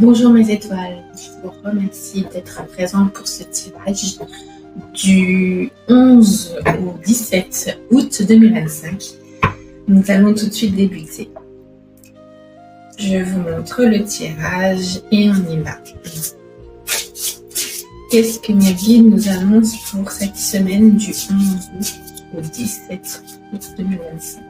Bonjour mes étoiles, je vous remercie d'être présents pour ce tirage du 11 au 17 août 2025. Nous allons tout de suite débuter. Je vous montre le tirage et on y va. Qu'est-ce que mes guides nous annoncent pour cette semaine du 11 août au 17 août 2025?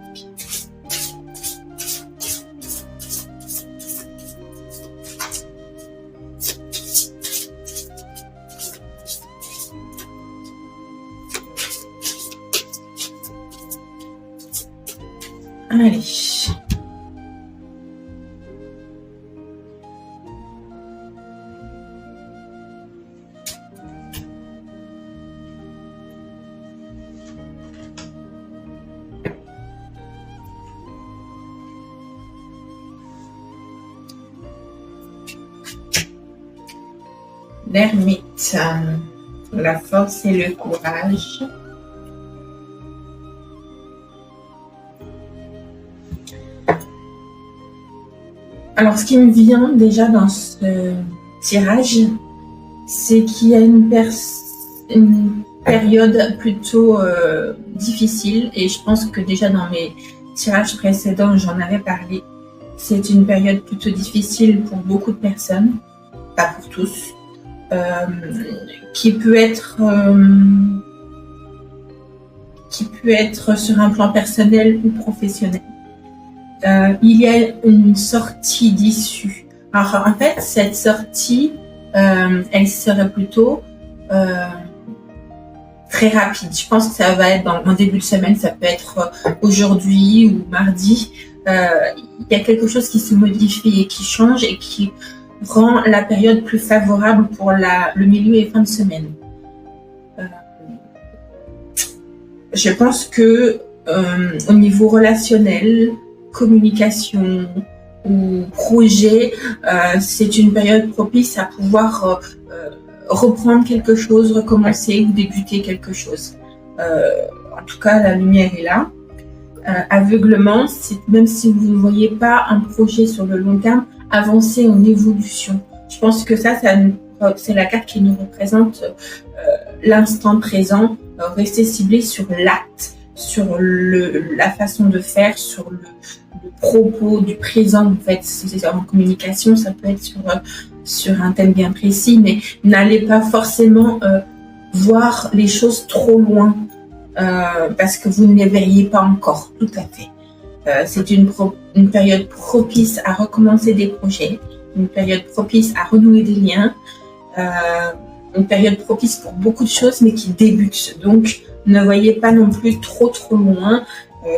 Allez. L'ermite, la force et le courage. Alors, ce qui me vient déjà dans ce tirage, c'est qu'il y a une période plutôt difficile, et je pense que déjà dans mes tirages précédents, j'en avais parlé. C'est une période plutôt difficile pour beaucoup de personnes, pas pour tous, qui peut être sur un plan personnel ou professionnel. Il y a une sortie d'issue. Alors en fait, cette sortie, elle serait plutôt très rapide. Je pense que ça va être en début de semaine, ça peut être aujourd'hui ou mardi. Il y a quelque chose qui se modifie et qui change et qui rend la période plus favorable pour le milieu et fin de semaine. Je pense que au niveau relationnel, communication ou projet, c'est une période propice à pouvoir reprendre quelque chose, recommencer ou débuter quelque chose. En tout cas, la lumière est là. Aveuglement, même si vous ne voyez pas un projet sur le long terme, avancer en évolution. Je pense que ça c'est la carte qui nous représente l'instant présent, rester ciblé sur l'acte, sur la façon de faire, sur le propos du présent. En fait, si c'est en communication, ça peut être sur un thème bien précis, mais n'allez pas forcément voir les choses trop loin parce que vous ne les verriez pas encore. Tout à fait. C'est une période propice à recommencer des projets, une période propice à renouer des liens, une période propice pour beaucoup de choses, mais qui débute. Donc, ne voyez pas non plus trop loin,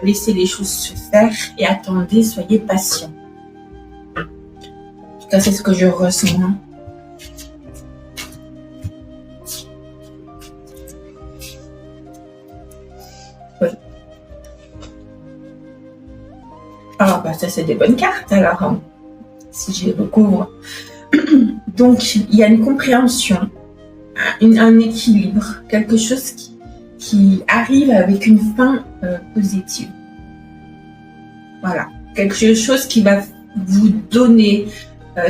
laissez les choses se faire et attendez, soyez patient. En tout cas, c'est ce que je ressens. Oui. Alors, ça c'est des bonnes cartes, alors, si je les recouvre. Donc, il y a une compréhension, un équilibre, quelque chose qui arrive avec une fin positive. Voilà, quelque chose qui va vous donner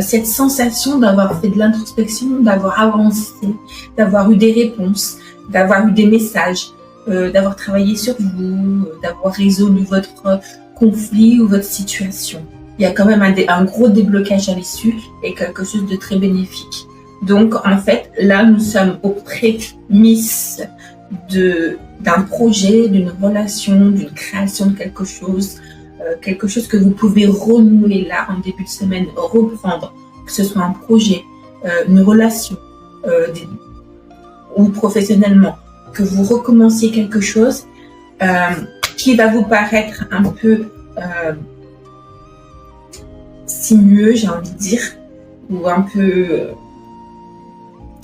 cette sensation d'avoir fait de l'introspection, d'avoir avancé, d'avoir eu des réponses, d'avoir eu des messages, d'avoir travaillé sur vous, d'avoir résolu votre conflit ou votre situation. Il y a quand même un gros déblocage à l'issue et quelque chose de très bénéfique. Donc, en fait, là, nous sommes aux prémices d'un projet, d'une relation, d'une création de quelque chose que vous pouvez renouer là en début de semaine, reprendre, que ce soit un projet, une relation ou professionnellement, que vous recommenciez quelque chose qui va vous paraître un peu sinueux, j'ai envie de dire, ou un peu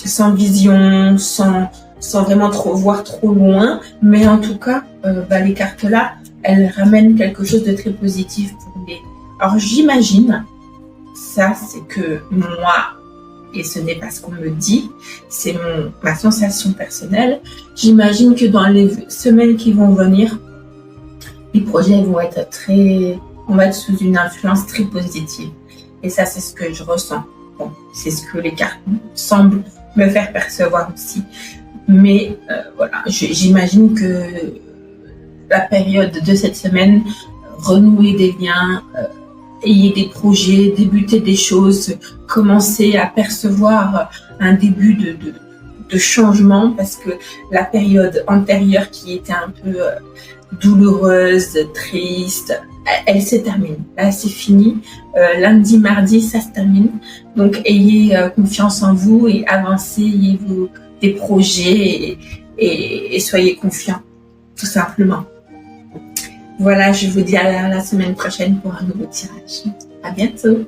sans vision, sans vraiment voir trop loin, mais en tout cas, les cartes là, elles ramènent quelque chose de très positif pour vous. Alors j'imagine, ça c'est que moi, et ce n'est pas ce qu'on me dit, c'est ma sensation personnelle, j'imagine que dans les semaines qui vont venir, les projets vont être sous une influence très positive. Et ça, c'est ce que je ressens. Bon, c'est ce que les cartes semblent me faire percevoir aussi. Mais voilà, j'imagine que la période de cette semaine, renouer des liens, ayez des projets, débuter des choses, commencer à percevoir un début de changement, parce que la période antérieure qui était un peu douloureuse, triste, elle se termine. Là, c'est fini. Lundi, mardi, ça se termine. Donc, ayez confiance en vous et avancez, ayez des projets et soyez confiants, tout simplement. Voilà, je vous dis à la semaine prochaine pour un nouveau tirage. À bientôt.